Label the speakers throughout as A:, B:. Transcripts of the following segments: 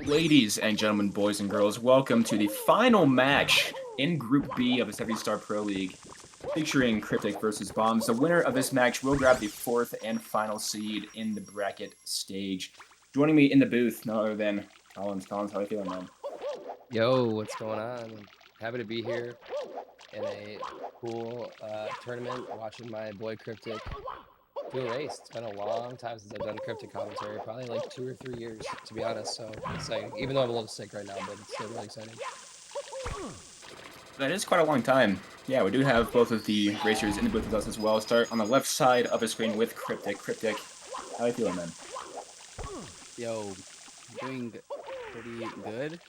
A: Ladies and gentlemen, boys and girls, welcome to the final match in Group B of the 70-Star Pro League, featuring Cryptic versus Bombs. The winner of this match will grab the 4th and final seed in the bracket stage. Joining me in the booth, no other than Collins. Collins, how are you feeling, man?
B: Yo, what's going on? I'm happy to be here in a cool tournament, watching my boy Cryptic do a race. It's been a long time since I've done Cryptic commentary, probably like 2 or 3 years, to be honest. So exciting, even though I'm a little sick right now, but it's still really exciting.
A: That is quite a long time. Yeah, we do have both of the racers in the booth with us as well. Start on the left side of the screen with Cryptic. Cryptic, how are you feeling, man?
C: Yo, doing pretty good.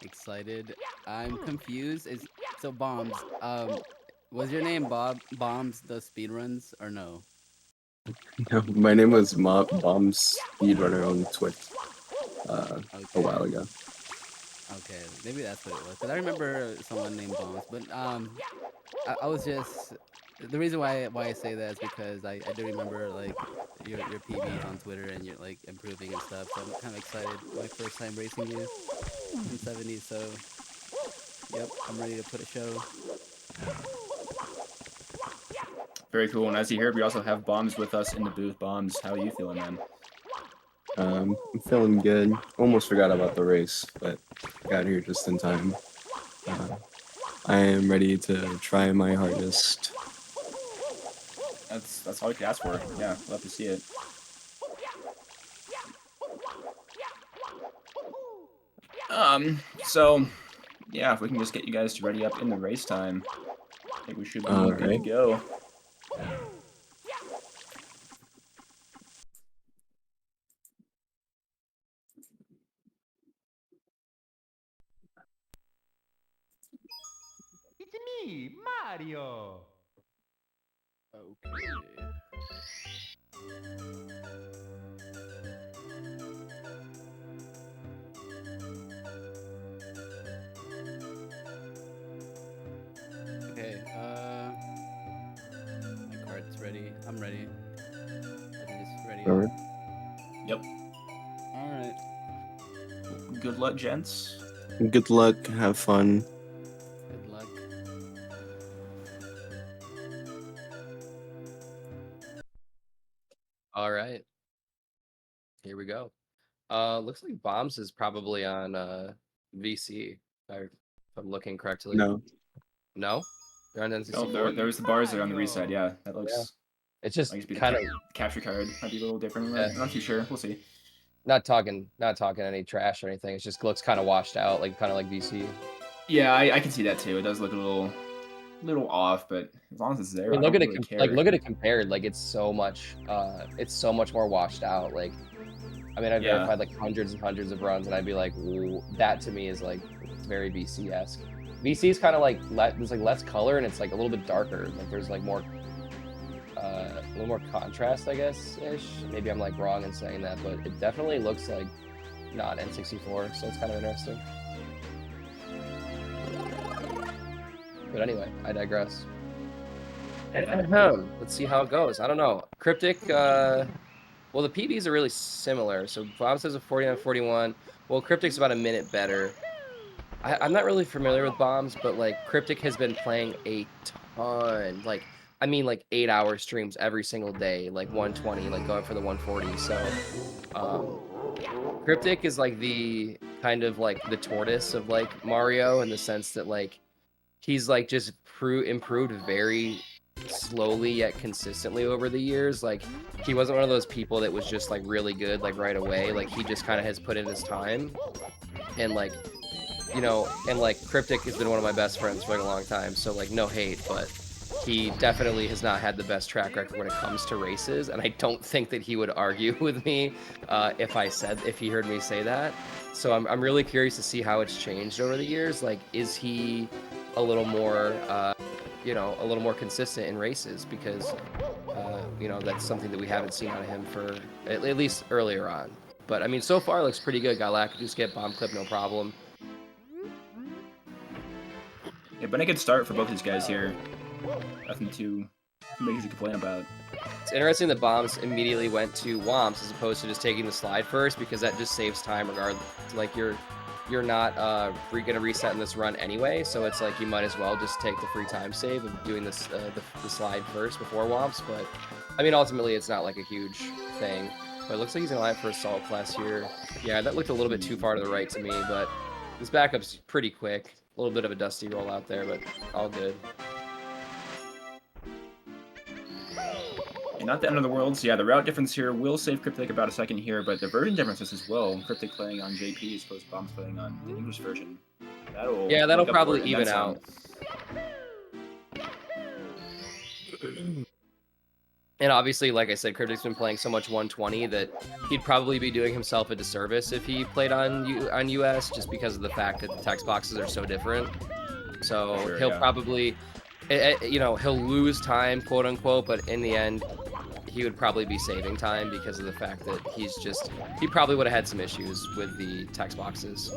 C: Excited. I'm confused. So Bombs. Was your name Bombs the speedruns or no?
D: No, my name was Bombs Speedrunner on Twitch a while ago.
C: Okay, maybe that's what it was. Cause I remember someone named Bombs, but I was just the reason why I say that is because I do remember like your PBs on Twitter and you're like improving and stuff. So I'm kind of excited. My first time racing you in 70. So yep, I'm ready to put a show.
A: Very cool. And as you heard, we also have Bombs with us in the booth. Bombs, how are you feeling, man?
D: I'm feeling good. Almost forgot about the race, but got here just in time. I am ready to try my hardest.
A: That's all we could ask for. Yeah, love to see it. So, yeah, if we can just get you guys to ready up in the race time, I think we should be good to go.
E: It's me, Mario!
C: Okay. Okay, my card's ready. I'm ready. Just ready.
D: Alright.
A: Yep.
C: Alright.
A: Good luck, gents.
D: Good luck. Have fun.
C: Good luck.
B: All right, here we go. Looks like Bombs is probably on VC, if I'm looking correctly.
D: No.
B: No? They're on
A: Oh,
B: N64?
A: there's the bars there on the reside. Yeah, that looks.
B: Yeah. It's just
A: like
B: kind of
A: capture card might be a little different.
B: Yeah.
A: I'm not too sure. We'll see.
B: not talking any trash or anything. It just looks kind of washed out, like kind of like VC.
A: Yeah, I can see that too. It does look a little off, but as long as it's there,
B: I mean,
A: I
B: look
A: don't
B: at
A: really
B: it
A: care.
B: like look at it compared. Like it's so much more washed out. Like, I mean, I've verified like hundreds and hundreds of runs, and I'd be like, ooh, that to me is like very VC-esque. VC is kind of like there's like less color, and it's like a little bit darker. Like there's like more a little more contrast, I guess, ish. Maybe I'm like wrong in saying that, but it definitely looks like not N64, so it's kind of interesting. But anyway, I digress. Let's see how it goes. I don't know. Cryptic, well, the PBs are really similar. So Bob says a 49-41. Well, Cryptic's about a minute better. I'm not really familiar with Bombs, but like Cryptic has been playing a ton. Like, I mean, like 8-hour streams every single day, like 120, like going for the 140. So, Cryptic is like the kind of like the tortoise of like Mario in the sense that like he's like just improved very slowly yet consistently over the years. Like he wasn't one of those people that was just like really good like right away. Like he just kind of has put in his time, and like, you know, and like Cryptic has been one of my best friends for like a long time, so like no hate, but he definitely has not had the best track record when it comes to races, and I don't think that he would argue with me if he heard me say that. So I'm really curious to see how it's changed over the years. Like, is he a little more you know, a little more consistent in races, because you know, that's something that we haven't seen out of him for at least earlier on. But I mean, so far it looks pretty good. Galactus get bomb clip, no problem.
A: Yeah, but a good start for both these guys here. Nothing too Things to complain about.
B: It's interesting that Bombs immediately went to Womps as opposed to just taking the slide first, because that just saves time regardless. Like you're not gonna reset in this run anyway, so it's like you might as well just take the free time save of doing this the slide first before Womps. But I mean, ultimately, it's not like a huge thing. But it looks like he's in line for Assault class here. Yeah, that looked a little bit too far to the right to me, but this backup's pretty quick. A little bit of a dusty roll out there, but all good.
A: And not the end of the world. So yeah, the route difference here will save Kryptic about a second here, but the version differences as well. Kryptic playing on JP as opposed to Bombs playing on the English version. That'll
B: That'll
A: make up
B: probably
A: for it, and
B: even
A: then
B: out. And obviously, like I said, Kryptic's been playing so much 120 that he'd probably be doing himself a disservice if he played on US, just because of the fact that the text boxes are so different. So
A: Sure,
B: he'll
A: yeah.
B: probably, he'll lose time, quote unquote, but in the end, he would probably be saving time because of the fact that he probably would have had some issues with the text boxes.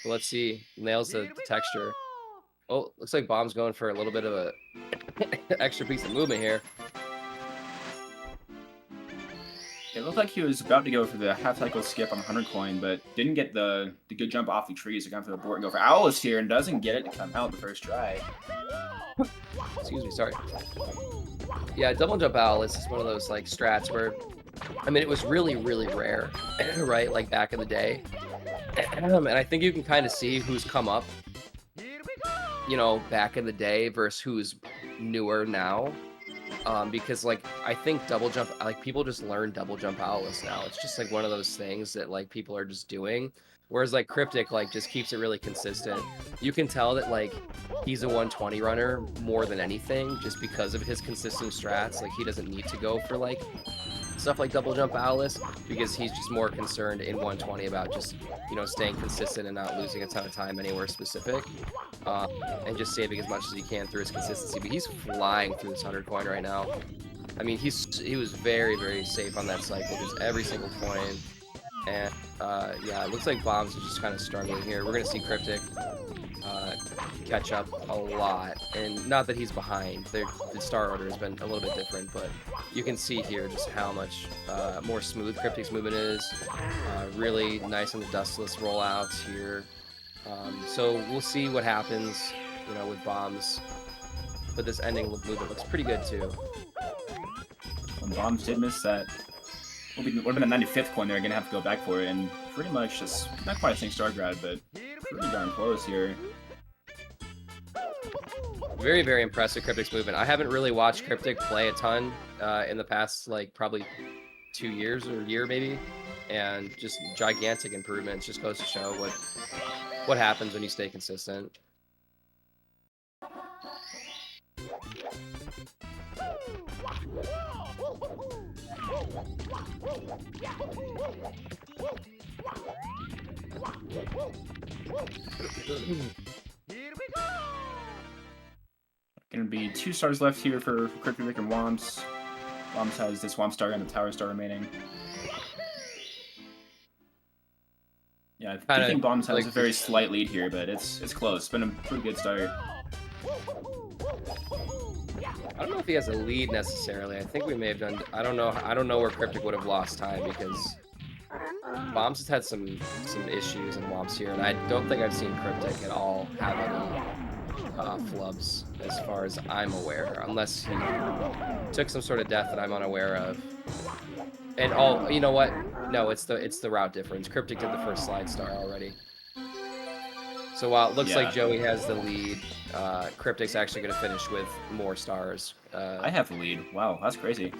B: But let's see, nails the texture. Oh, looks like Bomb's going for a little bit of a extra piece of movement here.
A: It looked like he was about to go for the half cycle skip on 100 coin, but didn't get the good jump off the tree, so gone for the board and go for Owlus here, and doesn't get it to come out the first try.
B: Excuse me, sorry. Yeah, double jump Owlus is one of those like strats where, I mean, it was really, really rare, right? Like back in the day. And I think you can kind of see who's come up, back in the day versus who's newer now. Because like I think double jump, like people just learn double jump Owlus now. It's just like one of those things that like people are just doing. Whereas like Kryptic like just keeps it really consistent. You can tell that like he's a 120 runner more than anything, just because of his consistent strats. Like he doesn't need to go for like stuff like double jump Owlus, because he's just more concerned in 120 about just staying consistent and not losing a ton of time anywhere specific, and just saving as much as he can through his consistency. But he's flying through this 100 coin right now. I mean, he was very, very safe on that cycle, just every single coin. And yeah, it looks like Bombs is just kind of struggling here. We're gonna see Kryptic catch up a lot, and not that he's behind. The star order has been a little bit different, but you can see here just how much more smooth Kryptic's movement is. Really nice on the dustless rollouts here. So we'll see what happens, with Bombs. But this ending movement looks pretty good too.
A: And Bombs did miss that. Would have been a 95th coin there, gonna have to go back for it, and pretty much just not quite saying star grad, but pretty darn close here.
B: Very, very impressive Kryptic's movement. I haven't really watched Kryptic play a ton in the past, like, probably 2 years or a year maybe, and just gigantic improvements. Just goes to show what happens when you stay consistent.
A: Gonna be 2 stars left here for Kryptic and Womps. Womps has this Womp star and the Tower star remaining. Yeah, I think Bombs has
B: like
A: a very slight lead here, but it's close. It's been a pretty good start.
B: I don't know if he has a lead necessarily. I think we may have done. I don't know where Kryptic would have lost time, because Bombs has had some issues in Womps here, and I don't think I've seen Kryptic at all have any flubs as far as I'm aware, unless he took some sort of death that I'm unaware of. And you know what? No, it's the route difference. Kryptic did the first slide star already. So while it looks like Joey has the lead, Kryptic's actually going to finish with more stars.
A: I have the lead. Wow, that's crazy.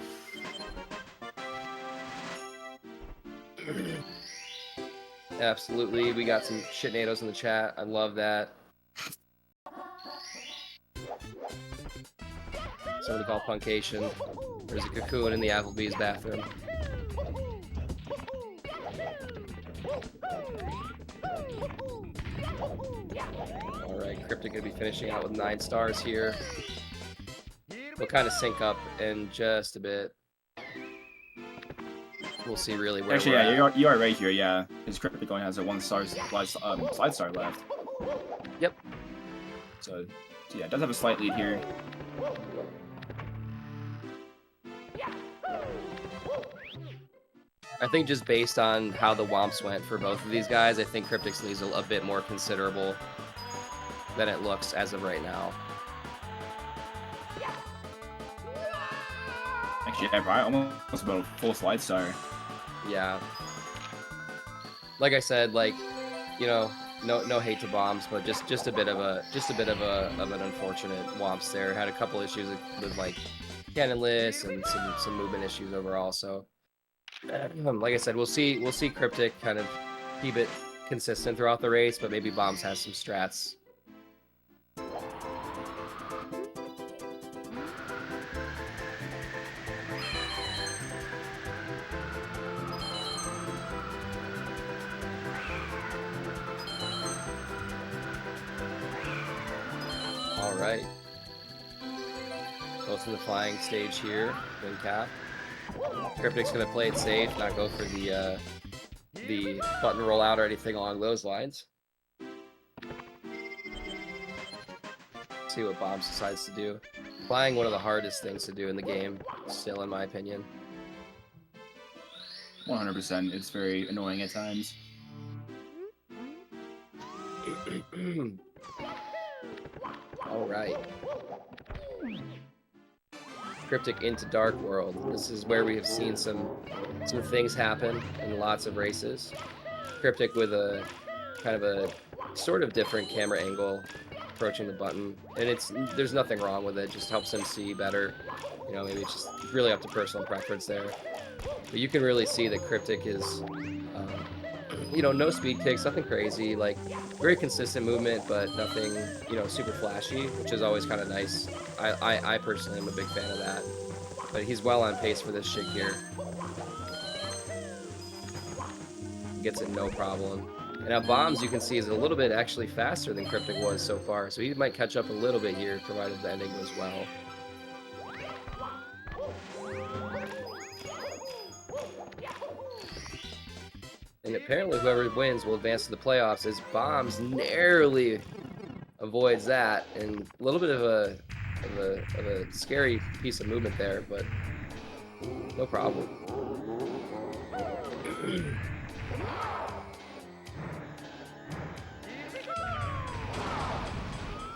B: Absolutely. We got some shitnados in the chat. I love that. Somebody called Puncation. There's a cocoon in the Applebee's bathroom. Alright, Kryptic gonna be finishing out with 9 stars here. We'll kind of sync up in just a bit. We'll see really where
A: Actually,
B: we're
A: yeah,
B: at.
A: you are right here, yeah. His Kryptic only has a 1 star slide star left.
B: Yep.
A: So So yeah, it does have a slight lead here.
B: I think just based on how the Womps went for both of these guys, I think Kryptic's lead is a bit more considerable than it looks as of right now.
A: Actually, yeah, probably almost about a full slide star.
B: Yeah. Like I said, like, you know, no hate to Bombs, but just a bit of an unfortunate Womps there. Had a couple issues with like cannonless and some movement issues overall. So like I said, we'll see Kryptic kind of keep it consistent throughout the race, but maybe Bombs has some strats. All right. Both in the flying stage here, win cap. Kryptic's gonna play it safe, not go for the button rollout or anything along those lines. See what Bombs decides to do. Flying, one of the hardest things to do in the game, still in my opinion.
A: 100%. It's very annoying at times.
B: All right. Kryptic into Dark World. This is where we have seen some things happen in lots of races. Kryptic with a kind of a sort of different camera angle approaching the button, and there's nothing wrong with it. Just helps him see better. You know, maybe it's just really up to personal preference there. But you can really see that Kryptic is, you know, no speed kicks, nothing crazy, like very consistent movement, but nothing, you know, super flashy, which is always kind of nice. I personally am a big fan of that. But he's well on pace for this shit here. Gets it no problem. And now Bombs, you can see, is a little bit actually faster than Kryptic was so far, so he might catch up a little bit here, provided the ending goes well. And apparently whoever wins will advance to the playoffs, as Bombs narrowly avoids that, and a little bit of a scary piece of movement there, but no problem.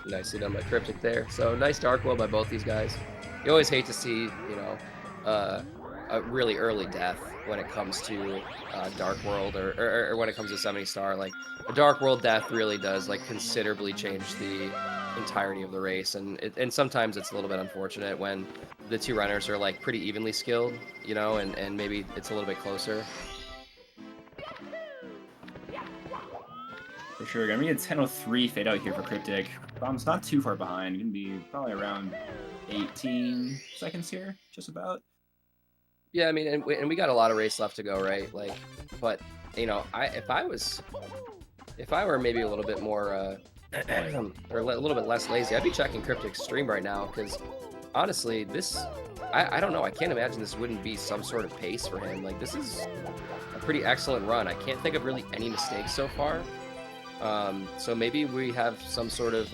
B: Nicely done by Kryptic there. So nice Dark World by both these guys. You always hate to see, you know, a really early death when it comes to Dark World or when it comes to 70 Star. Like a Dark World death really does like considerably change the entirety of the race, and sometimes it's a little bit unfortunate when the two runners are like pretty evenly skilled, you know, and maybe it's a little bit closer.
A: For sure. Gonna be a 10:03 fade out here for Kryptic. Bomb's not too far behind. Gonna be probably around 18 seconds here, just about.
B: Yeah, I mean, and we got a lot of race left to go, right? Like, but you know, if I were maybe a little bit more or a little bit less lazy, I'd be checking Kryptic's stream right now, because honestly, this I don't know. I can't imagine this wouldn't be some sort of pace for him. Like, this is a pretty excellent run. I can't think of really any mistakes so far. So maybe we have some sort of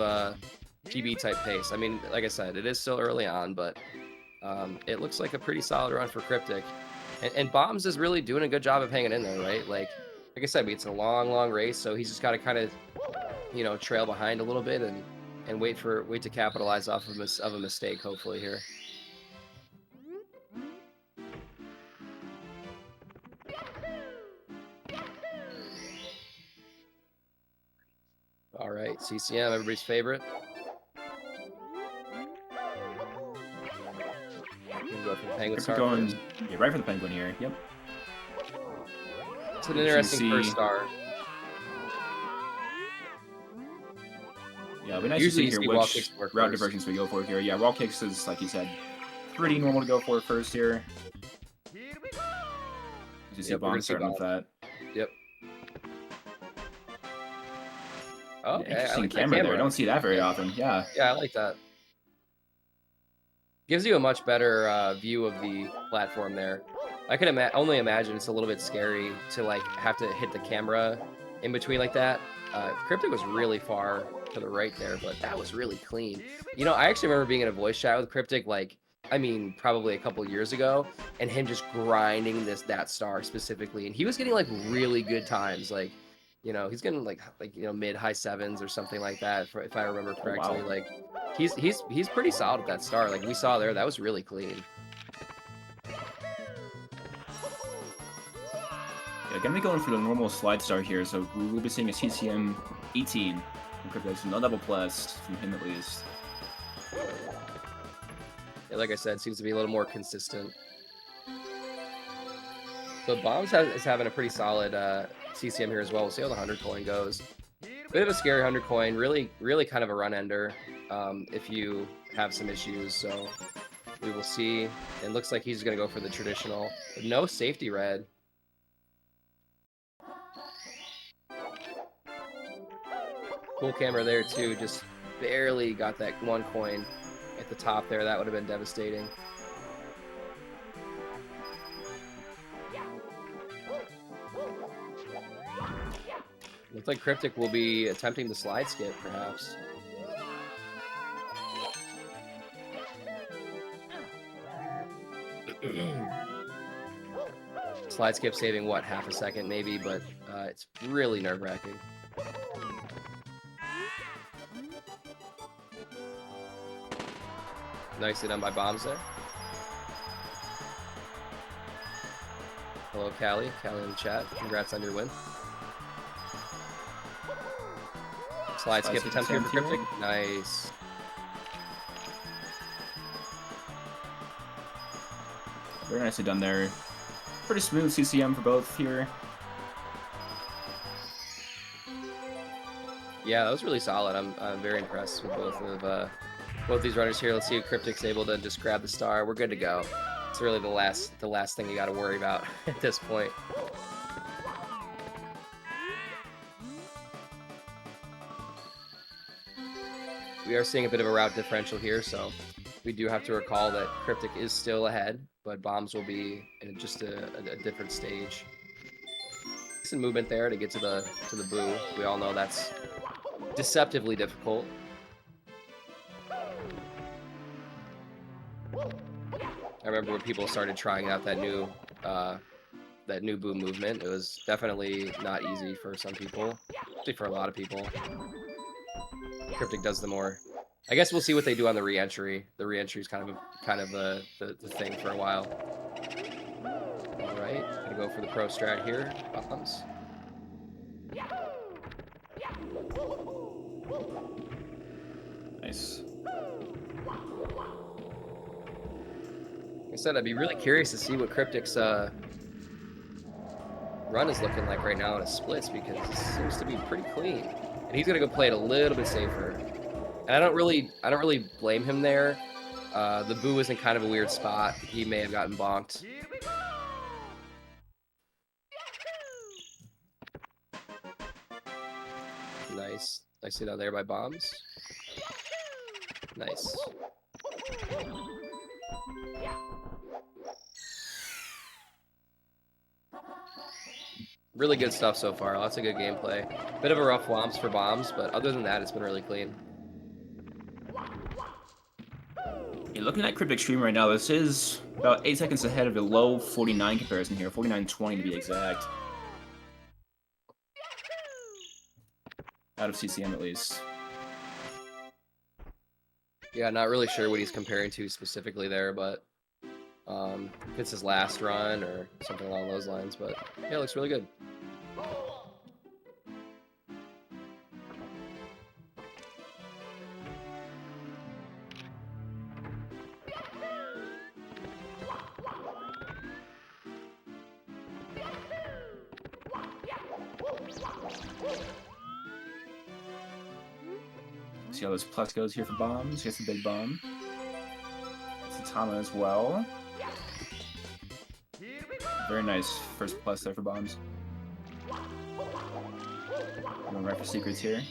B: PB type pace. I mean, like I said, it is still early on, but it looks like a pretty solid run for Kryptic. And Bombs is really doing a good job of hanging in there, right? Like I said, it's a long race, so he's just got to kind of, you know, trail behind a little bit and wait to capitalize off of a mistake, hopefully here. All right, CCM, everybody's favorite. Go for the Penguin star
A: Going,
B: first.
A: yeah, right for the Penguin here. Yep.
B: It's an interesting first star.
A: Yeah, it'll be nice
B: Usually
A: to see
B: you
A: here
B: see wall
A: which
B: kicks work
A: route
B: first.
A: diversions we go for here. Yeah, wall kicks is, like you said, pretty normal to go for first here. You see
B: Yep, we're gonna
A: Bombs
B: see
A: starting with that.
B: Yep. Oh,
A: Yeah,
B: okay, I
A: interesting
B: like that
A: camera there.
B: camera.
A: Don't see that very often. Yeah.
B: Yeah, I like that. Gives you a much better view of the platform there. I can only imagine it's a little bit scary to like have to hit the camera in between like that. Kryptic was really far to the right there, but that was really clean. You know, I actually remember being in a voice chat with Cryptic, like, I mean, probably a couple years ago, and him just grinding that star specifically, and he was getting like really good times, like, you know, he's getting like you know, mid high sevens or something like that, if I remember correctly.
A: wow.
B: Like, he's pretty solid at that star. Like we saw there, that was really clean.
A: Yeah, gonna be going for the normal slide star here, so we will be seeing a CCM 18 from Cryptic, no double plus from him at least.
B: Yeah, like I said, seems to be a little more consistent. But Bombs is having a pretty solid CCM here as well. We'll see how the 100 coin goes. Bit of a scary 100 coin, really kind of a run ender if you have some issues. So we will see. It looks like he's going to go for the traditional. No safety red. Cool camera there too. Just barely got that one coin at the top there. That would have been devastating. Looks like Cryptic will be attempting the slide skip, perhaps. Slide skip saving, what, half a second maybe, but it's really nerve-wracking. Nicely done by Bombs there. Hello, Callie. Callie in the chat. Congrats on your win. Slide skip attempt here for Cryptic. Nice.
A: Very nicely done there. Pretty smooth CCM for both here.
B: Yeah, that was really solid. I'm very impressed with both these runners here. Let's see if Cryptic's able to just grab the star. We're good to go. It's really the last thing you got to worry about at this point. We are seeing a bit of a route differential here, so we do have to recall that Cryptic is still ahead, but Bombs will be in just a different stage. Decent movement there to get to the boo. We all know that's deceptively difficult. I remember when people started trying out that new boo movement. It was definitely not easy for some people, actually for a lot of people. Cryptic does the more. I guess we'll see what they do on the re-entry. The re-entry is kind of the thing for a while. All right, gonna go for the pro strat here. Bombs.
A: Nice.
B: Like I said, I'd be really curious to see what Cryptic's run is looking like right now in his splits, because it seems to be pretty clean. And he's gonna go play it a little bit safer. And I don't really blame him there. The boo is in kind of a weird spot. He may have gotten bonked. Nice. Nicely done there by Bombs. Nice. Really good stuff so far. Lots of good gameplay. Bit of a rough womps for Bombs, but other than that, it's been really clean.
A: Yeah, looking at Cryptic stream right now, this is about 8 seconds ahead of a low 49 comparison here, 49.20 to be exact. Out of CCM at least.
B: Yeah, not really sure what he's comparing to specifically there, but if it's his last run or something along those lines. But yeah, it looks really good.
A: See how this plus goes here for Bombs. Here's the big bomb. It's a Tama as well. Very nice first plus there for Bombs. Going right for secrets here.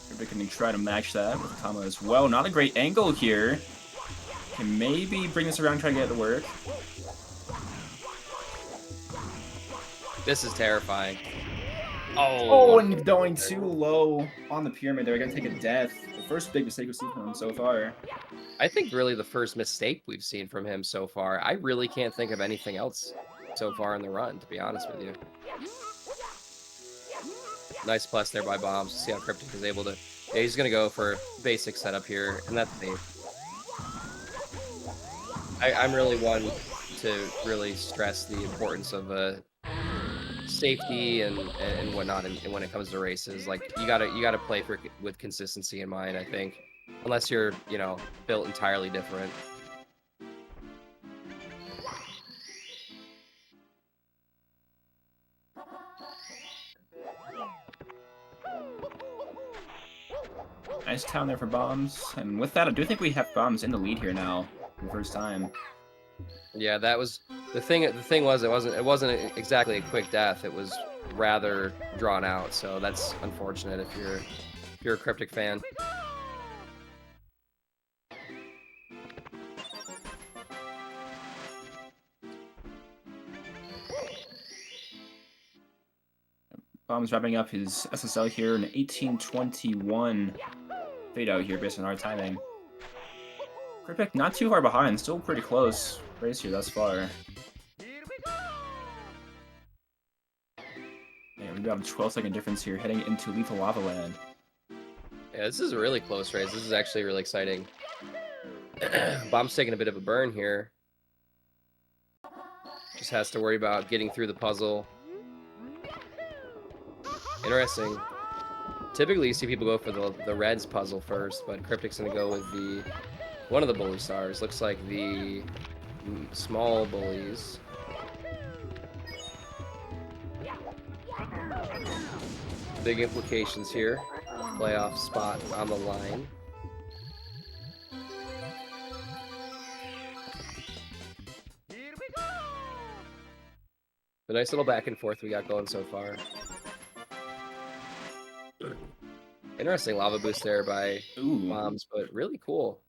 A: Cryptic can try to match that with Tama as well. Not a great angle here. Can maybe bring this around, try to get it to work.
B: This is terrifying.
A: Oh, and going too low on the pyramid there. We're gonna take a death. The first big mistake we've seen from him so far.
B: I think really the first mistake we've seen from him so far. I really can't think of anything else so far in the run, to be honest with you. Nice plus there by Bombs. See how Kryptic is able to... Yeah, he's going to go for basic setup here, and that's safe. I'm really one to really stress the importance of safety and whatnot and when it comes to races. Like, you gotta play with consistency in mind, I think. Unless you're, you know, built entirely different.
A: Nice town there for Bombs. And with that, I do think we have Bombs in the lead here now for the first time.
B: Yeah, that was the thing. The thing was, it wasn't exactly a quick death. It was rather drawn out. So that's unfortunate if you're a Kryptic fan.
A: Bombs wrapping up his SSL here in 1821 fade out here based on our timing. Kryptic not too far behind, still pretty close race here thus far. Yeah, we got a 12-second difference here heading into Lethal Lava Land.
B: Yeah, this is a really close race. This is actually really exciting. Bomb's taking a bit of a burn here. Just has to worry about getting through the puzzle. Interesting. Typically, you see people go for the Reds puzzle first, but Kryptic's gonna go with one of the bully stars. Looks like the small bullies. Big implications here. Playoff spot on the line. The nice little back and forth we got going so far. Interesting lava boost there by Bombs, but really cool.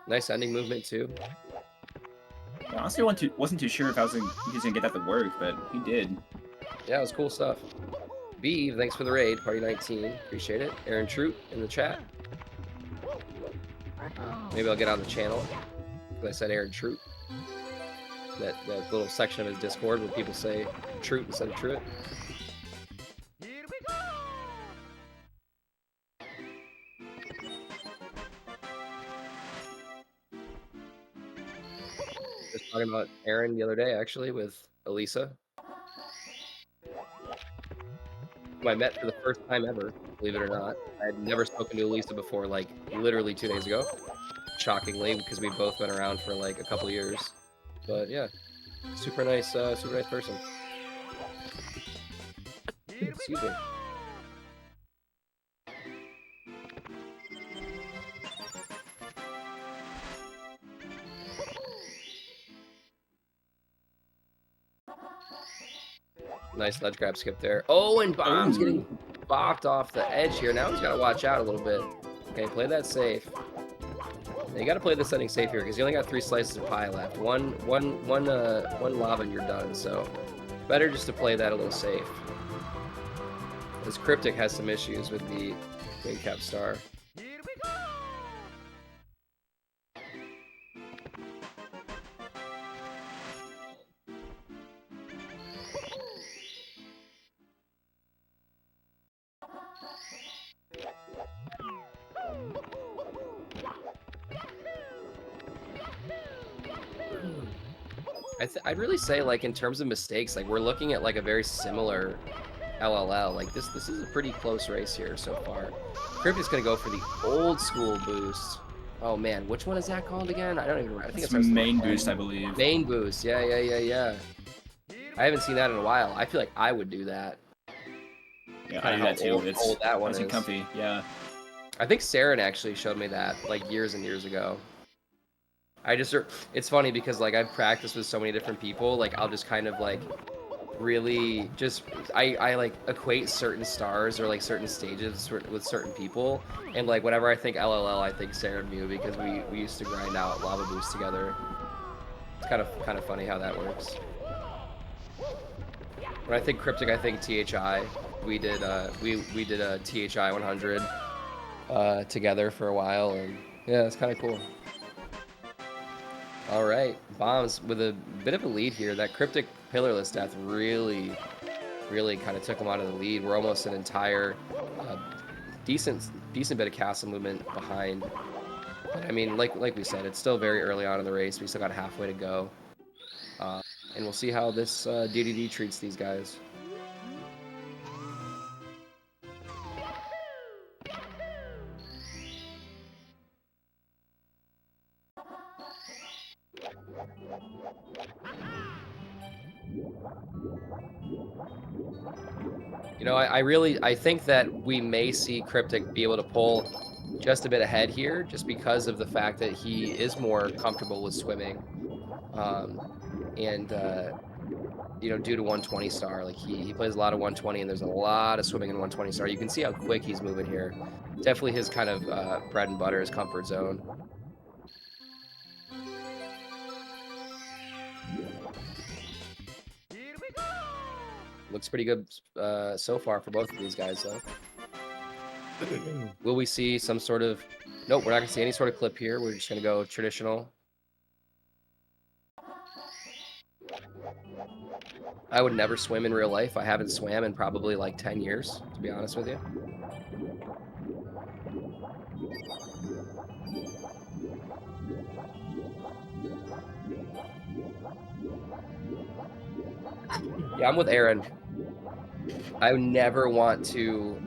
B: Nice ending movement too.
A: Honestly, I wasn't too sure if he was gonna get that to work, but he did.
B: Yeah, it was cool stuff. B, thanks for the raid, Party 19. Appreciate it. Aaron Troop in the chat. Maybe I'll get on the channel. Because I said Aaron Troop. That little section of his Discord where people say Troop instead of Truett. Just talking about Aaron the other day, actually, with Elisa. Who I met for the first time ever, believe it or not. I had never spoken to Elisa before, like, literally 2 days ago. Shockingly, because we've both been around for, like, a couple years. But, yeah. Super nice person. Excuse me. Nice ledge grab skip there. Oh, and Bomb's getting bopped off the edge here. Now he's got to watch out a little bit. Okay, play that safe. Now you got to play this ending safe here because you only got 3 slices of pie left. One lava and you're done. So better just to play that a little safe. This Kryptic has some issues with the wing cap star. I'd really say, like, in terms of mistakes, like, we're looking at, like, a very similar LLL. Like, this is a pretty close race here so far. Kryptic's gonna go for the old school boost. Oh, man, which one is that called again? I don't even remember. I think it's
A: main boost, I believe.
B: Main boost, yeah. I haven't seen that in a while. I feel like I would do that.
A: Yeah, I do that too. It's
B: old that one
A: nice and comfy, yeah.
B: I think Saren actually showed me that, like, years and years ago. It's funny because, like, I've practiced with so many different people, like, I'll just kind of, like, really just I like equate certain stars or like certain stages with certain people, and like whenever I think LLL, I think Sarah Mew because we used to grind out Lava Boost together. It's kind of funny how that works. When I think Cryptic, I think THI. We did we did a THI 100 together for a while, and yeah, it's kind of cool. All right, Bombs with a bit of a lead here. That Cryptic Pillarless Death really kind of took him out of the lead. We're almost an entire decent bit of castle movement behind. But I mean, like we said, it's still very early on in the race. We still got halfway to go, and we'll see how this DDD treats these guys. You know, I think that we may see Cryptic be able to pull just a bit ahead here, just because of the fact that he is more comfortable with swimming, and you know, due to 120 star, like he plays a lot of 120, and there's a lot of swimming in 120 star. You can see how quick he's moving here. Definitely his kind of bread and butter, his comfort zone. Looks pretty good so far for both of these guys, though. Will we see some sort of... Nope, we're not going to see any sort of clip here. We're just going to go traditional. I would never swim in real life. I haven't swam in probably like 10 years, to be honest with you. Yeah, I'm with Aaron. I would never want to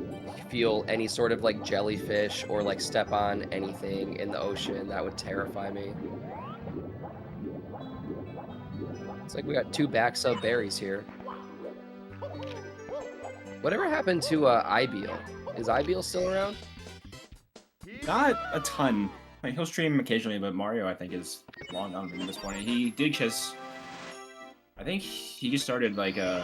B: feel any sort of like jellyfish or like step on anything in the ocean. That would terrify me. It's like we got two back sub berries here. Whatever happened to Ibiel? Is Ibiel still around?
A: Not a ton. Like, he'll stream occasionally, but Mario, I think, is long gone at this point. He did just... I think he just started, like, I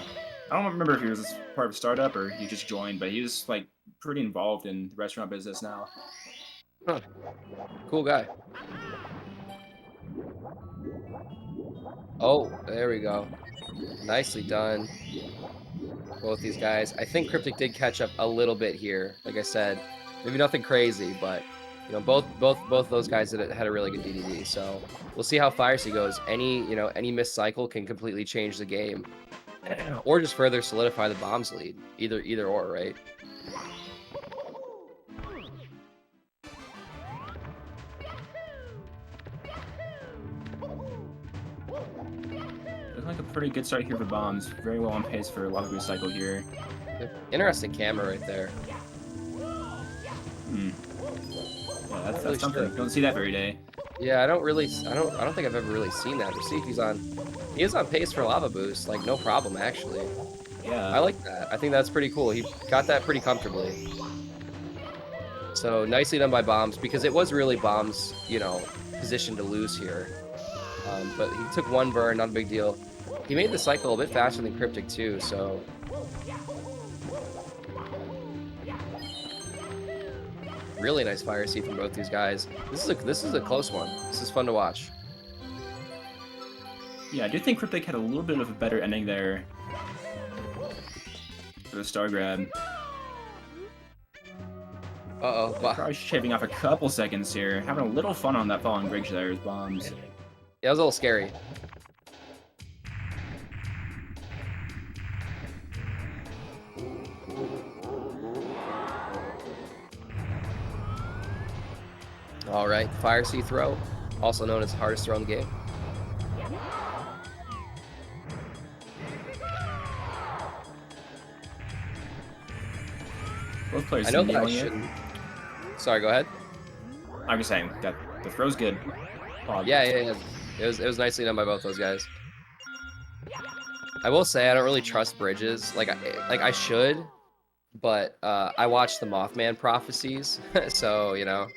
A: don't remember if he was part of a startup or he just joined, but he was, like, pretty involved in the restaurant business now.
B: Huh. Cool guy. Oh, there we go. Nicely done. Both these guys. I think Cryptic did catch up a little bit here. Like I said, maybe nothing crazy, but you know, both those guys had a really good DDD. So we'll see how Fire Sea goes. Any missed cycle can completely change the game, or just further solidify the Bombs lead. Either or, right?
A: Looks like a pretty good start here for Bombs. Very well on pace for a lot of recycle here.
B: Interesting camera right there.
A: Yeah, that's something. You don't see that every day.
B: Yeah, I don't think I've ever really seen that. Let's see if he is on pace for Lava Boost, like no problem actually.
A: Yeah.
B: I like that. I think that's pretty cool. He got that pretty comfortably. So nicely done by Bombs, because it was really Bombs, you know, position to lose here. But he took one burn, not a big deal. He made the cycle a bit faster than Kryptic too, so... Really nice Fire Sea from both these guys. This is a close one. This is fun to watch.
A: Yeah, I do think Kryptic had a little bit of a better ending there for the star grab.
B: Uh-oh.
A: Probably shaving off a couple seconds here. Having a little fun on that falling bridge there as Bombs.
B: Yeah, it was a little scary. All right, Fire Sea throw, also known as the hardest throw in the game.
A: Both players
B: I know that I
A: nailing it.
B: shouldn't. Sorry, go ahead.
A: I'm just saying that the throw's good.
B: Yeah. It was nicely done by both those guys. I will say I don't really trust bridges. Like I should, but I watched the Mothman prophecies, so you know.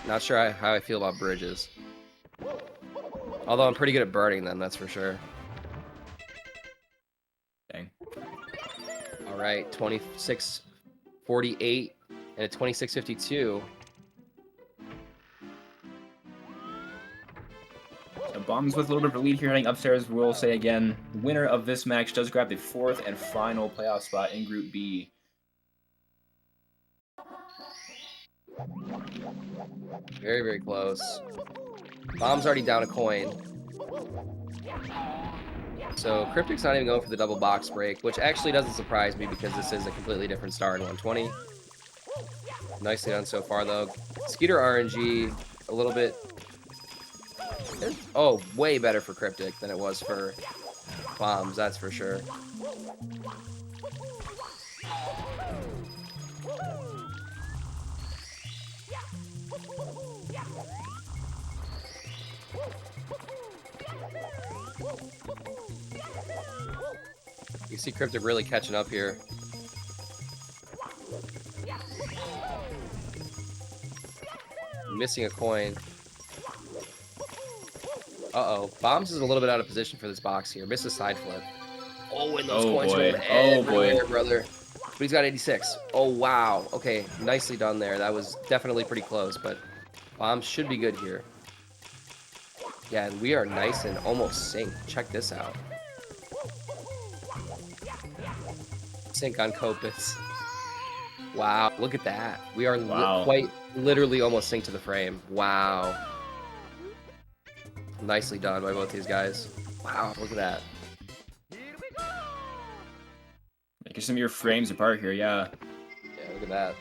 B: Not sure how I feel about bridges. Although I'm pretty good at burning them, that's for sure. right, 26.48 and a 26.52.
A: So Bombs with a little bit of a lead here heading upstairs. We'll say again, winner of this match does grab the 4th and final playoff spot in Group B.
B: Very, very close. Bomb's already down a coin. So Cryptic's not even going for the double box break, which actually doesn't surprise me because this is a completely different star in 120. Nicely done so far, though. Skeeter RNG, a little bit... Oh, way better for Cryptic than it was for Bombs, that's for sure. You see Cryptic really catching up here. Missing a coin. Uh-oh. Bombs is a little bit out of position for this box here. Misses side flip. Oh, and those coins
A: boy.
B: are
A: Oh, boy.
B: everywhere, brother. But he's got 86. Oh, wow. Okay, nicely done there. That was definitely pretty close, but Bombs should be good here. Yeah, and we are nice and almost synced. Check this out. Sync on Copus. Wow, look at that. We are
A: Wow.
B: quite literally almost synced to the frame. Wow. Nicely done by both these guys. Wow, look at that.
A: Making some of your frames apart here, yeah.
B: Yeah, look at that.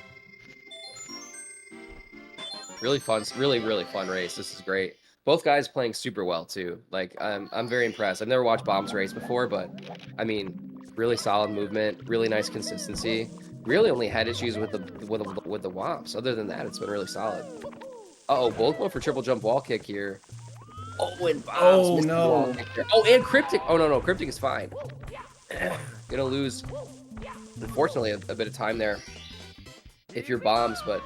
B: Really fun, really fun race. This is great. Both guys playing super well too. Like I'm very impressed. I've never watched Bombs race before, but I mean, really solid movement, really nice consistency. Really only had issues with the Womps. Other than that, it's been really solid. Uh-oh, both went for triple jump wall kick here. Oh, and Bombs
A: Oh,
B: missed the
A: no.
B: wall kick there. Oh, and Cryptic. Oh, no, Cryptic is fine. Gonna lose, unfortunately, a bit of time there if you're Bombs, but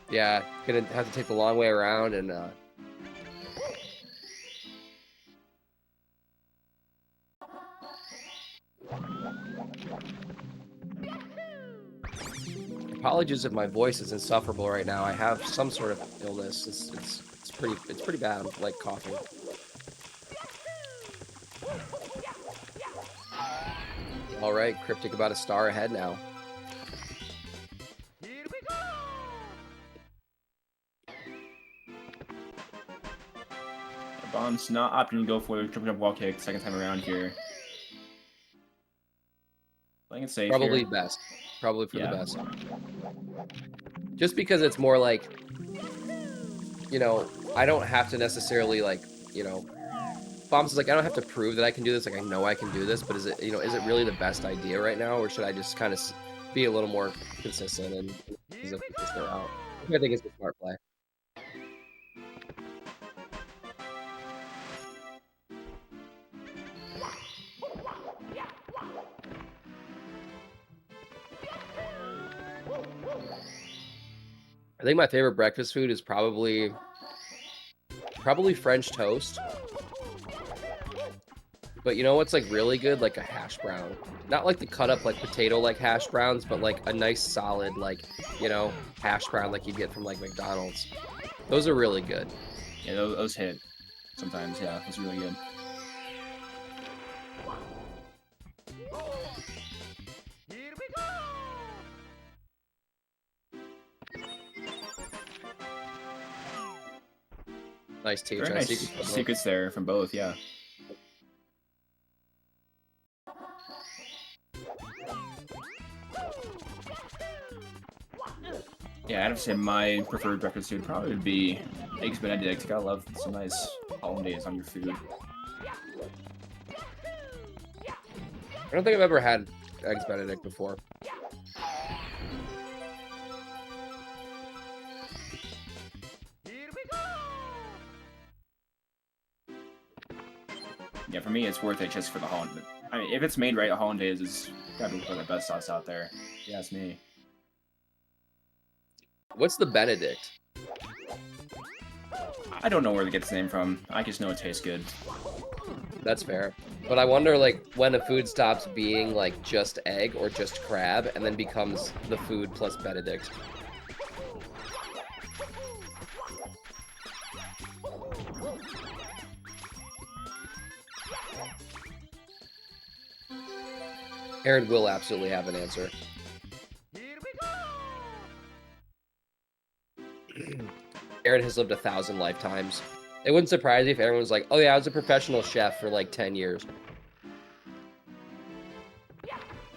B: yeah, gonna have to take the long way around and apologies if my voice is insufferable right now. I have some sort of illness. It's pretty bad. I'm like coughing. All right, Cryptic about a star ahead now.
A: Bombs not opting to go for the triple jump wall kick second time around here. Playing it safe
B: Probably
A: here.
B: best. Probably for
A: Yeah.
B: the best. Just because it's more like, you know, I don't have to necessarily like, you know, Bombs is like, I don't have to prove that I can do this. Like, I know I can do this, but is it, you know, is it really the best idea right now? Or should I just kind of be a little more consistent and use a consistent route? I think it's a smart play. I think my favorite breakfast food is probably French toast. But you know what's like really good? Like a hash brown. Not like the cut up like potato like hash browns, but like a nice solid like, you know, hash brown like you get from like McDonald's. Those are really good.
A: Yeah, those hit sometimes. Yeah, it's really good.
B: Nice teach.
A: Very nice secrets there from both. Yeah. Yeah, I'd have to say my preferred breakfast food probably would be Eggs Benedict. Gotta love some nice hollandaise on your food.
B: I don't think I've ever had Eggs Benedict before.
A: Yeah, for me, it's worth it just for the hollandaise. I mean, if it's made right, a hollandaise is gotta be one of the best sauce out there. Yeah, it's me.
B: What's the Benedict?
A: I don't know where to get its name from. I just know it tastes good.
B: That's fair. But I wonder, like, when a food stops being, like, just egg or just crab and then becomes the food plus Benedict. Aaron will absolutely have an answer. Aaron has lived 1,000 lifetimes. It wouldn't surprise me if Aaron was like, oh yeah, I was a professional chef for like 10 years.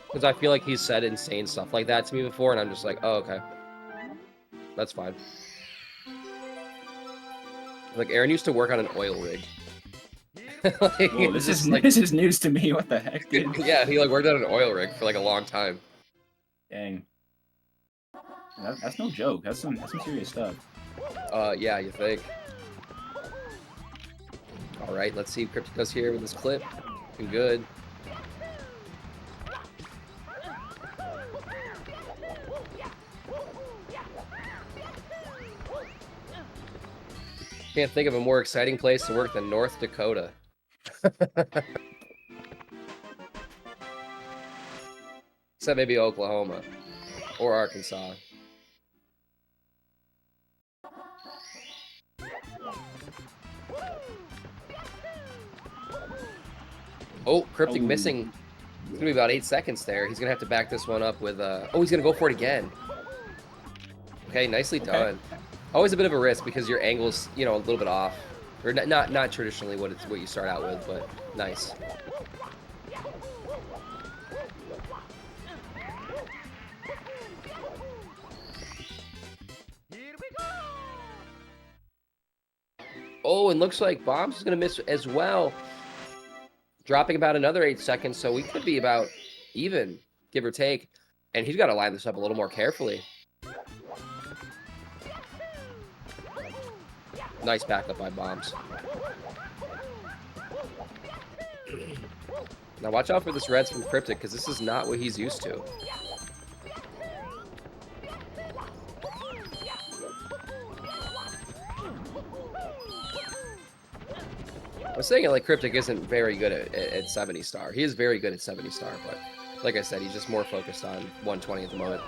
B: Because I feel like he's said insane stuff like that to me before, and I'm just like, oh, okay. That's fine. Like, Aaron used to work on an oil rig. Like,
A: Whoa,
B: it's
A: this is
B: just, like,
A: this is news to me. What the heck, dude?
B: yeah, he like worked on an oil rig for like a long time.
A: Dang. That's no joke. That's some serious stuff.
B: Yeah, you think. All right, let's see what Cryptic does here with this clip. Looking good. Can't think of a more exciting place to work than North Dakota. Except maybe Oklahoma or Arkansas. Oh, Cryptic
A: Oh.
B: missing. It's gonna be about 8 seconds there. He's gonna have to back this one up with oh, he's gonna go for it again. Okay, nicely done. Always a bit of a risk because your angle's, you know, a little bit off. Or not traditionally what you start out with, but nice. Oh, and looks like Bombs is gonna miss as well. Dropping about another 8 seconds, so we could be about even, give or take. And he's got to line this up a little more carefully. Nice backup by Bombs. Now watch out for this Reds from Cryptic, because this is not what he's used to. I was saying it like Cryptic isn't very good at 70 star. He is very good at 70 star, but like I said, he's just more focused on 120 at the moment.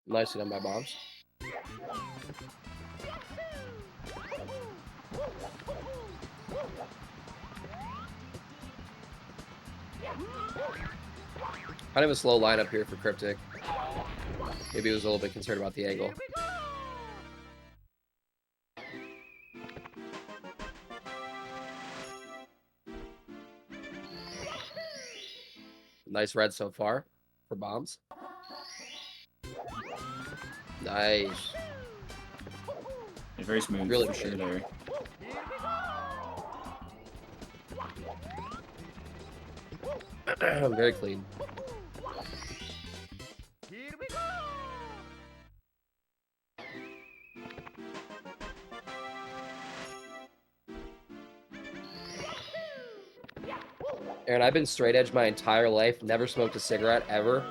B: Nicely done by Bombs. Kind of a slow lineup here for Cryptic. Maybe he was a little bit concerned about the angle. Nice red so far for Bombs. Nice.
A: Yeah, very smooth,
B: Really
A: for sure
B: good.
A: there.
B: Very clean. Aaron, I've been straight edge my entire life, never smoked a cigarette ever,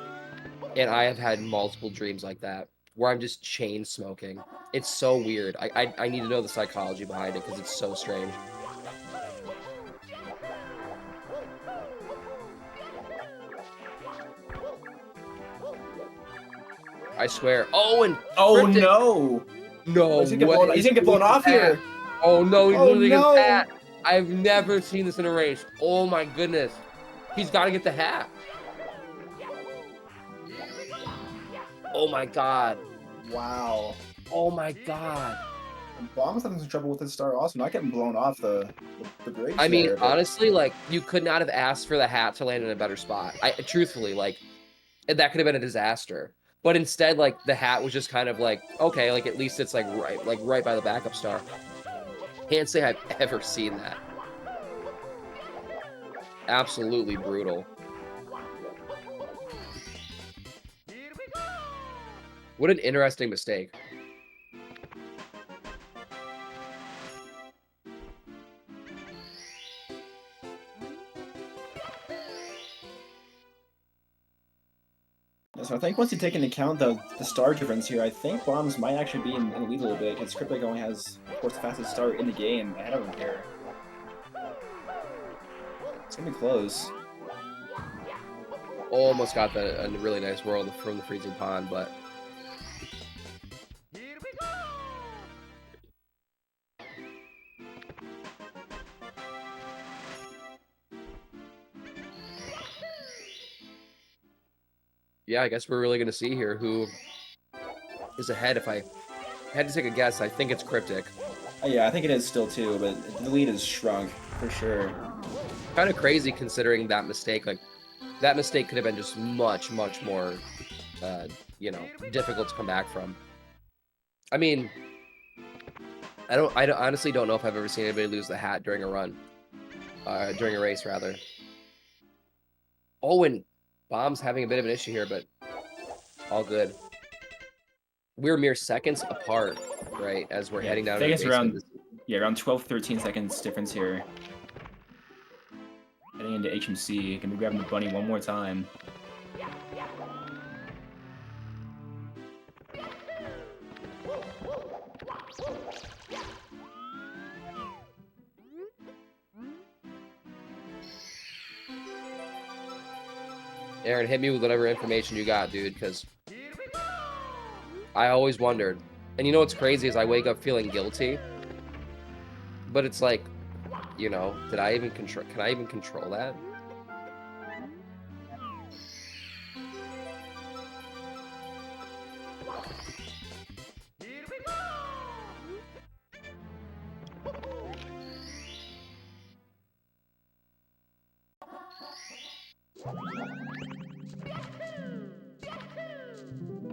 B: and I have had multiple dreams like that where I'm just chain smoking. It's so weird. I need to know the psychology behind it because it's so strange. I swear. Oh, and
A: Oh
B: Cryptic-
A: no!
B: no
A: He's gonna get blown off here.
B: Oh no, he's
A: Oh,
B: literally
A: no.
B: gets hat. I've never seen this in a race. Oh my goodness. He's got to get the hat. Oh my god.
A: Wow.
B: Oh my god.
A: Bomb's having some trouble with his star also, not getting blown off the bridge.
B: I mean,
A: there, but-
B: honestly, like, you could not have asked for the hat to land in a better spot. Truthfully, like, that could have been a disaster. But instead, like, the hat was just kind of like, okay, like, at least it's, like right by the backup star. Can't say I've ever seen that. Absolutely brutal. What an interesting mistake.
A: think once you take into account the star difference here, I think Bombs might actually be in the lead a little bit, because kryptic only has, of course, the fastest start in the game ahead of him here. It's gonna be close.
B: Almost got a really nice whirl from the freezing pond, but
E: Here we go!
B: yeah, I guess we're really gonna see here who is ahead. If I had to take a guess, I think it's Kryptic.
A: Yeah, I think it is still too, but the lead is shrunk for sure.
B: Kind of crazy considering that mistake. Like, that mistake could have been just much more, you know, difficult to come back from. I mean, I honestly don't know if I've ever seen anybody lose the hat during a run, during a race rather. Oh, and Bomb's having a bit of an issue here, but all good. We're mere seconds apart, right, as we're heading down
A: I
B: to
A: think
B: the
A: it's
B: basement.
A: around 12-13 seconds difference here. Heading into HMC, gonna be grabbing the bunny one more time.
B: Aaron, hit me with whatever information you got, dude, because I always wondered. And you know what's crazy is I wake up feeling guilty, but it's like, you know, can I even control that?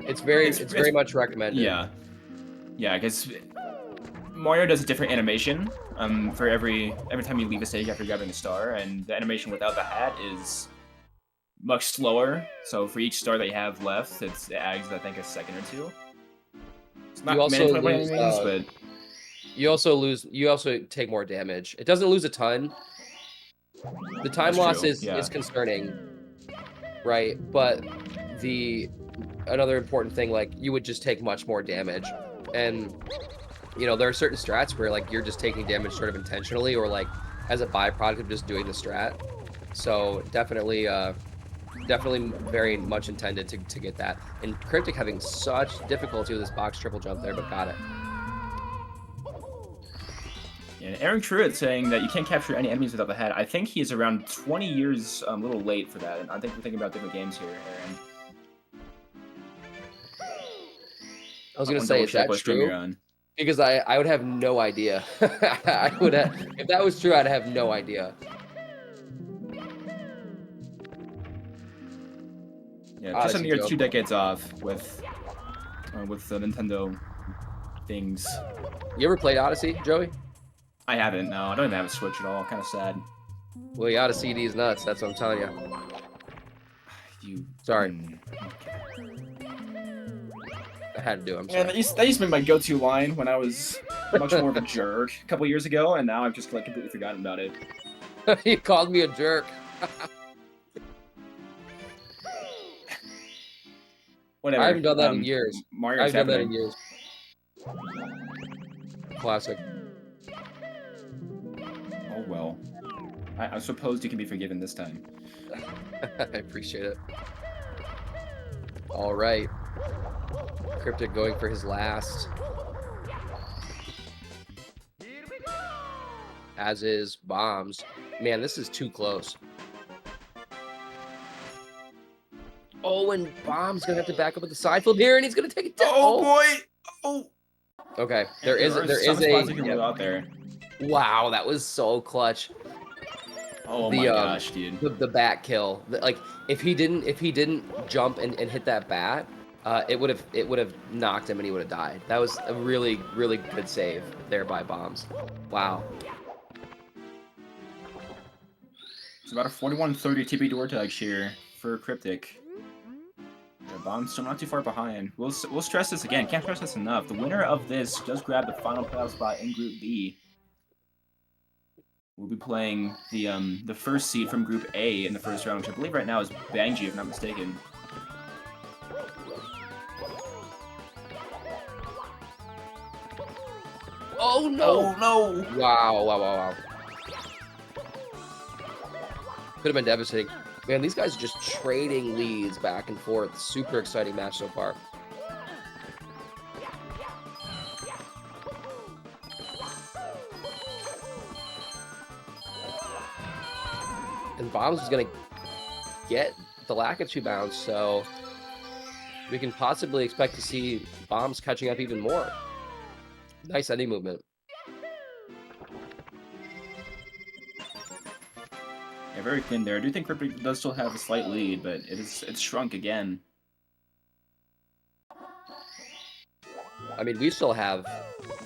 B: It's very much recommended.
A: Yeah, because Mario does a different animation for every time you leave a stage after grabbing a star, and the animation without the hat is much slower. So for each star that you have left, it adds, I think, a second or two. It's not
B: You also
A: mandatory by any
B: lose,
A: means, but
B: you also take more damage. It doesn't lose a ton. The time
A: That's
B: loss
A: true,
B: is concerning, right? But another important thing, like, you would just take much more damage. And you know, there are certain strats where like you're just taking damage sort of intentionally or like as a byproduct of just doing the strat. So definitely very much intended to get that. And Kryptic having such difficulty with this box triple jump there, but got it.
A: yeah, Aaron Truitt saying that you can't capture any enemies without the hat. I think he's around 20 years a little late for that. And I think we're thinking about different games here, Aaron.
B: I was gonna say, is that true? Because I would have no idea. I would have, if that was true, I'd have no idea.
A: Yeah, just a mere 2 decades off with the Nintendo things.
B: You ever played Odyssey, Joey?
A: I haven't. No, I don't even have a Switch at all. Kind of sad.
B: Well, you gotta see these nuts. That's what I'm telling you. Sorry.
A: Okay.
B: I had to do it. I'm
A: Yeah,
B: sorry.
A: that used to be my go-to line when I was much more of a jerk a couple years ago, and now I've just like completely forgotten about it.
B: You called me a jerk.
A: Whatever.
B: I haven't done that in years.
A: Mario's
B: I've done that in years. Classic.
A: Oh well. I suppose you can be forgiven this time.
B: I appreciate it. All right. Kryptic going for his last. As is Bombs. Man, this is too close. Oh, and Bomb's gonna have to back up with the side flip here, and he's gonna take it down.
A: Oh boy! Oh.
B: Okay, there is
A: some
B: a.
A: spots you can roll out there.
B: Wow, that was so clutch.
A: Oh my gosh, dude!
B: The bat kill. Like, if he didn't jump and hit that bat, it would have knocked him and he would have died. That was a really good save there by Bombs. Wow.
A: It's about a 41-30 TP door tag here for Kryptic. Yeah, Bomb's still not too far behind. We'll stress this again. Can't stress this enough. The winner of this does grab the final playoff spot in Group B. We'll be playing the first seed from Group A in the first round, which I believe right now is Bangji, if not mistaken.
B: Oh no!
A: no!
B: Wow, wow, wow, wow. Could have been devastating. Man, these guys are just trading leads back and forth. Super exciting match so far. And Bombs is going to get the Lakitu bounce, so we can possibly expect to see Bombs catching up even more. Nice ending movement.
A: Yeah, very thin there. I do think Kryptic does still have a slight lead, but it's shrunk again.
B: I mean, we still have,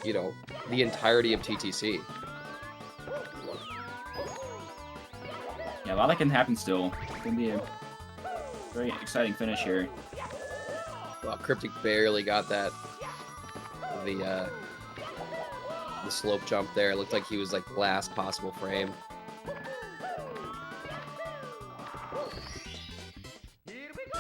B: you know, the entirety of TTC.
A: Yeah, a lot that can happen still. It's gonna be a very exciting finish here.
B: Well, Kryptic barely got that. The slope jump there. It looked like he was like the last possible frame.
E: Here we go.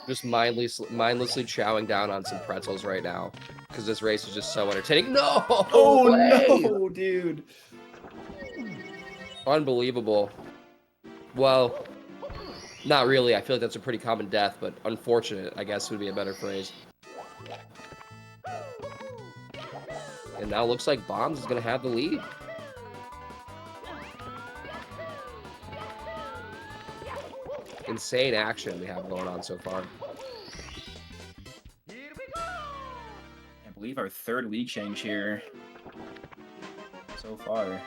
B: Just mindlessly chowing down on some pretzels right now because this race is just so entertaining. No! way!
A: no, dude!
B: Unbelievable. Well, not really. I feel like that's a pretty common death, but unfortunate, I guess, would be a better phrase. And now it looks like Bombs is going to have the lead. Insane action we have going on so far.
E: Here we go.
A: I believe our third league change here so far.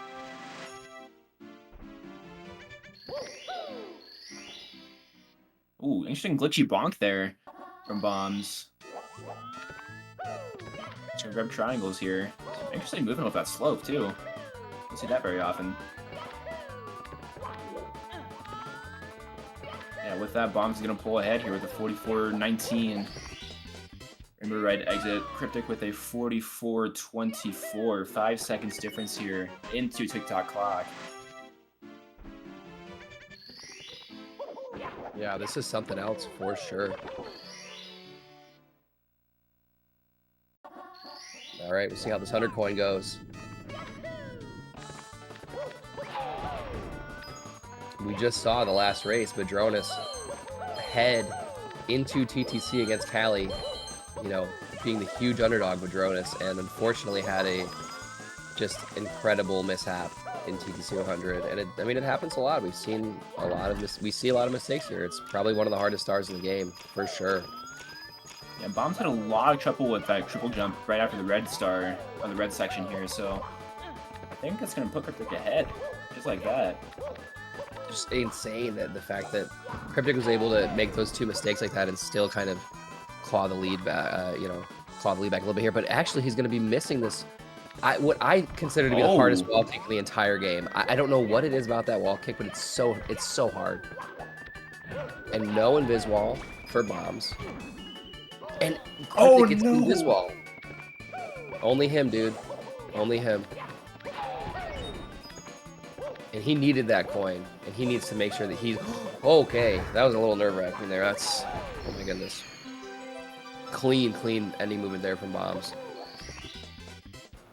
A: Ooh, interesting glitchy bonk there from Bombs. Some grab triangles here. Interesting movement with that slope too. Don't see that very often. Yeah, with that, Bombs is gonna pull ahead here with a 44-19. Remember right exit. Kryptic with a 44-24. 5 seconds difference here into TikTok clock.
B: Yeah, this is something else for sure. All right, we'll see how this 100 coin goes. We just saw the last race, Madronis head into TTC against Cali, you know, being the huge underdog Madronis, and unfortunately had a just incredible mishap in TTC 100. And it, I mean, it happens a lot. We've seen a lot of we see a lot of mistakes here. It's probably one of the hardest stars in the game for sure.
A: Yeah, Bombs had a lot of trouble with that triple jump right after the red star, or the red section here, so I think that's going to put Kryptic ahead, just like that.
B: Just insane that the fact that Kryptic was able to make those two mistakes like that and still kind of claw the lead back, you know, claw the lead back a little bit here. But actually, he's going to be missing this. What I consider to be the hardest wall kick in the entire game. I don't know what it is about that wall kick, but it's so hard. And no invis wall for Bombs. And Kryptic gets invis wall. Only him, dude. Only him. And he needed that coin, and he needs to make sure that he's okay. That was a little nerve-wracking there. That's, oh my goodness. Clean ending movement there from Bombs.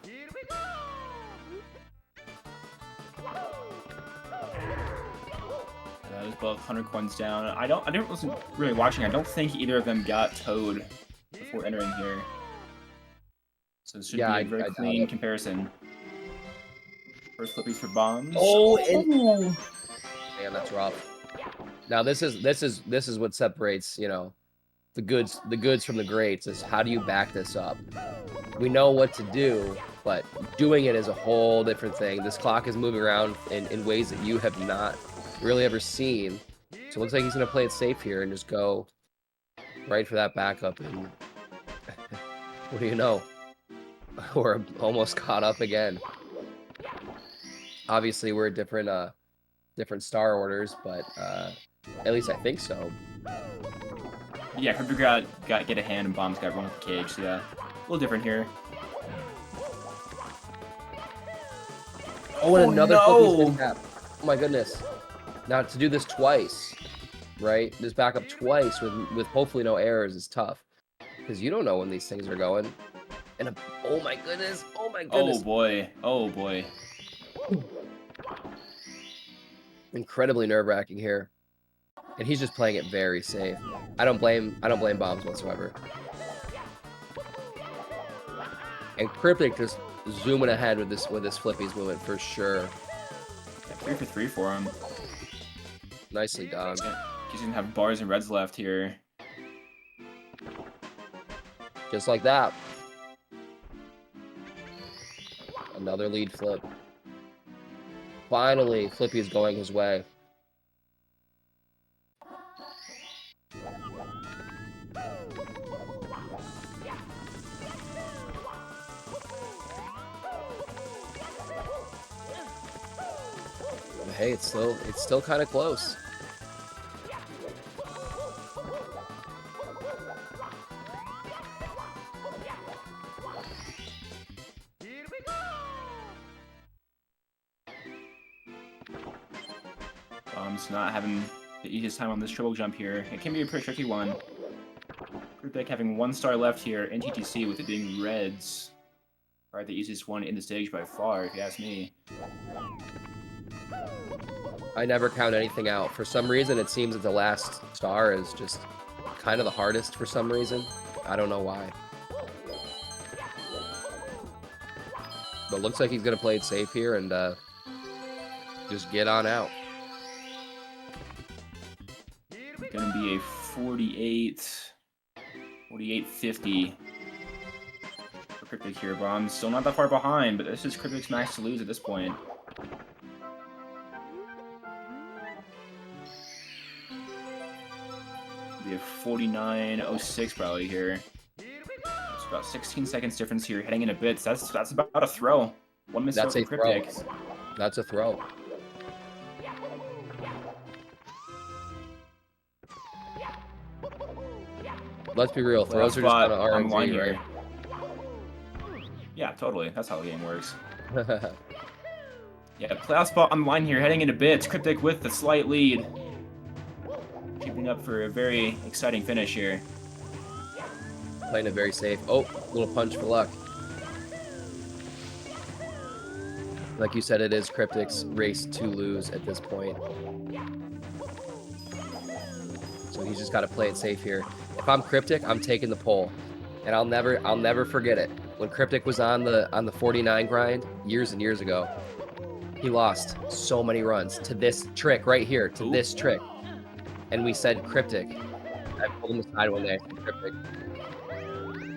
E: Here we go.
A: There's both 100 coins down. I wasn't really watching. I don't think either of them got towed before entering here. So this should be a very clean comparison. First flippies for Bombs.
B: Oh, man, that's rough. Now this is what separates, you know, the goods from the greats, is how do you back this up? We know what to do, but doing it is a whole different thing. This clock is moving around in ways that you have not really ever seen. So it looks like he's gonna play it safe here and just go right for that backup. And what do you know? We're almost caught up again. Obviously, we're different star orders, but at least I think so.
A: Yeah, Kryptic got get a hand and Bombs got run with the cage, so yeah. little different here.
B: Oh, and
A: Oh,
B: another
A: no.
B: flippy's mid cap. Oh my goodness. Now to do this twice, right? This back up twice with hopefully no errors is tough. Because you don't know when these things are going. And oh my goodness. Oh my goodness.
A: Oh boy. Oh boy.
B: Incredibly nerve-wracking here. And he's just playing it very safe. I don't blame Bombs whatsoever. And Kryptic just zooming ahead with this Flippy's movement for sure.
A: Yeah, 3 for 3 for him.
B: Nicely done.
A: He's gonna have bars and reds left here.
B: Just like that. Another lead flip. Finally, Flippy is going his way. But hey, it's still kind of close.
E: Here we go.
A: Bombs not having the easiest time on this triple jump here. It can be a pretty tricky one. Kryptic having 1 star left here in TTC with it being reds. Probably the easiest one in the stage by far, if you ask me.
B: I never count anything out. For some reason, it seems that the last star is just kind of the hardest for some reason. I don't know why. But looks like he's going to play it safe here and just get on out.
A: Gonna be a 48-50 for Kryptic here. Bombs still not that far behind, but this is Kryptic's max to lose at this point. Be a 49.06 probably here. It's about 16 seconds difference here, heading into bits. That's about a throw. One miss
B: That's
A: from
B: a throw.
A: Kryptic.
B: That's a throw. Let's be real. Throws are just
A: Spot
B: kind of
A: on line
B: RNG,
A: here. Yeah, totally. That's how the game works.
B: right?
A: Yeah, playoff spot on the line here, heading into bits. Kryptic with the slight lead. Keeping up for a very exciting finish here.
B: Playing it very safe. Oh, little punch for luck. Like you said, it is Kryptic's race to lose at this point. So he's just got to play it safe here. If I'm Kryptic, I'm taking the pole, and I'll never forget it. When Kryptic was on the 49 grind years and years ago, he lost so many runs to this trick right here, to this trick, and we said Kryptic. I pulled him aside one day. I said, Kryptic,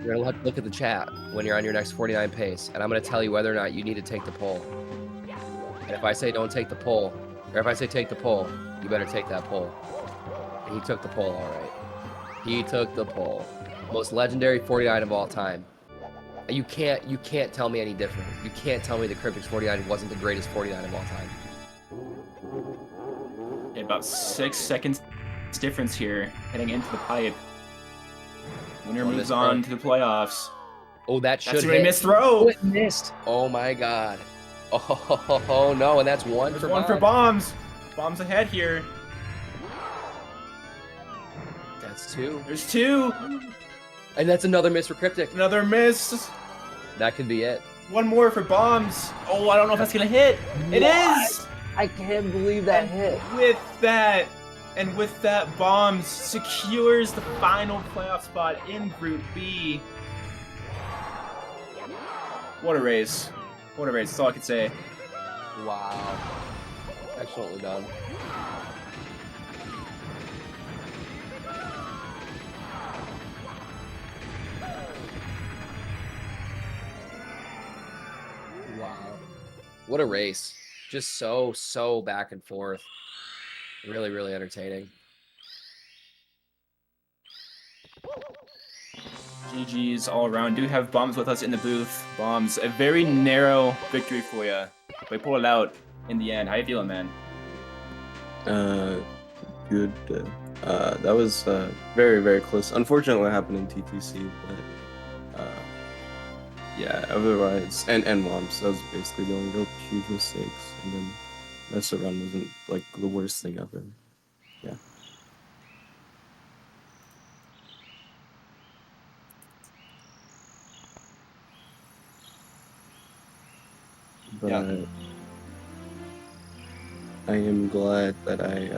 B: you're gonna look at the chat when you're on your next 49 pace, and I'm gonna tell you whether or not you need to take the pole. And if I say don't take the pole, or if I say take the pole, you better take that pole. And he took the pole, all right. He took the pole. Most legendary 49 of all time. You can't tell me any different. You can't tell me the Kryptic's 49 wasn't the greatest 49 of all time.
A: About 6 seconds difference here, heading into the pipe. Winner moves on to the playoffs.
B: Oh, that should
A: That's a
B: hit.
A: missed throw.
B: Oh, it missed. Oh my god. Oh no, and that's one
A: There's
B: for
A: one for
B: Bombs.
A: Bombs. Bombs ahead here.
B: That's 2.
A: There's 2.
B: And that's another miss for Kryptic.
A: Another miss.
B: That could be it.
A: One more for Bombs. Oh, I don't know if that's gonna hit. It is.
B: I can't believe that hit.
A: With that, Bombs secures the final playoff spot in Group B. What a race. What a race. That's all I can say.
B: Wow. Excellently done. Wow. What a race. Just so back and forth. Really, really entertaining.
A: GG's all around. Do have Bombs with us in the booth. Bombs, a very narrow victory for you. We pulled it out in the end. How you feeling, man?
D: Good. That was very, very close. Unfortunately, what happened in TTC, but Yeah, otherwise, and Moms, that was basically the only real huge mistakes. And then Mess Run wasn't like the worst thing ever. Yeah. But
B: Yeah.
D: I am glad that I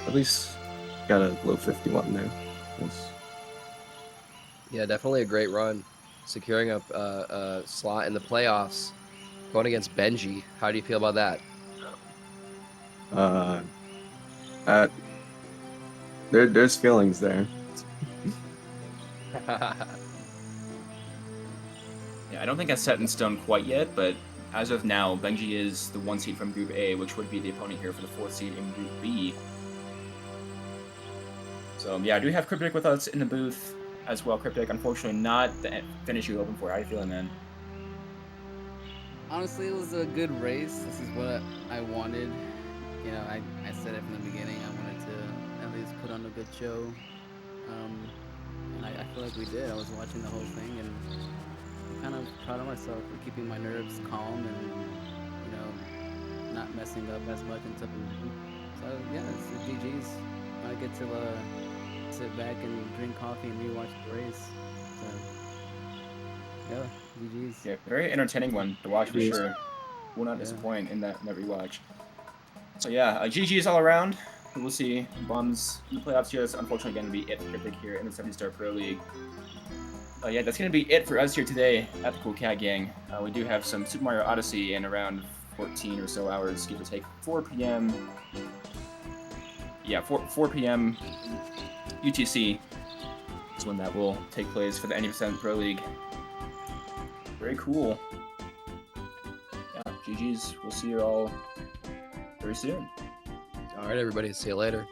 D: at least got a low 51 there. Yes.
B: Yeah, definitely a great run. Securing a slot in the playoffs, going against Benji. How do you feel about that?
D: Uh, at, there's feelings there.
A: Yeah, I don't think that's set in stone quite yet, but as of now, Benji is the 1 seed from Group A, which would be the opponent here for the 4th seed in Group B. So yeah, I do have Kryptic with us in the booth as well. Kryptic, unfortunately, not the finish you were hoping for. How are you feeling, man?
C: Honestly, it was a good race. This is what I wanted. You know, I said it from the beginning. I wanted to at least put on a good show. And I feel like we did. I was watching the whole thing, and I'm kind of proud of myself for keeping my nerves calm and, you know, not messing up as much until. So yeah, it's the GG's. I get to sit back and drink coffee and rewatch the race. So yeah, GG's.
A: Yeah, very entertaining one to watch for
D: Yes.
A: sure. Will not
C: Yeah.
A: disappoint in that rewatch. So yeah, GG's all around. We'll see. Bums in the playoffs here. That's unfortunately going to be it for Kryptic here in the 70-Star Pro League. Yeah, that's going to be it for us here today at the Cool Cat Gang. We do have some Super Mario Odyssey in around 14 or so hours, give or take 4 p.m. Yeah, 4 p.m. UTC is when that will take place for the 90% Pro League. Very cool. Yeah, GG's. We'll see you all very soon.
B: All right, everybody. See you later.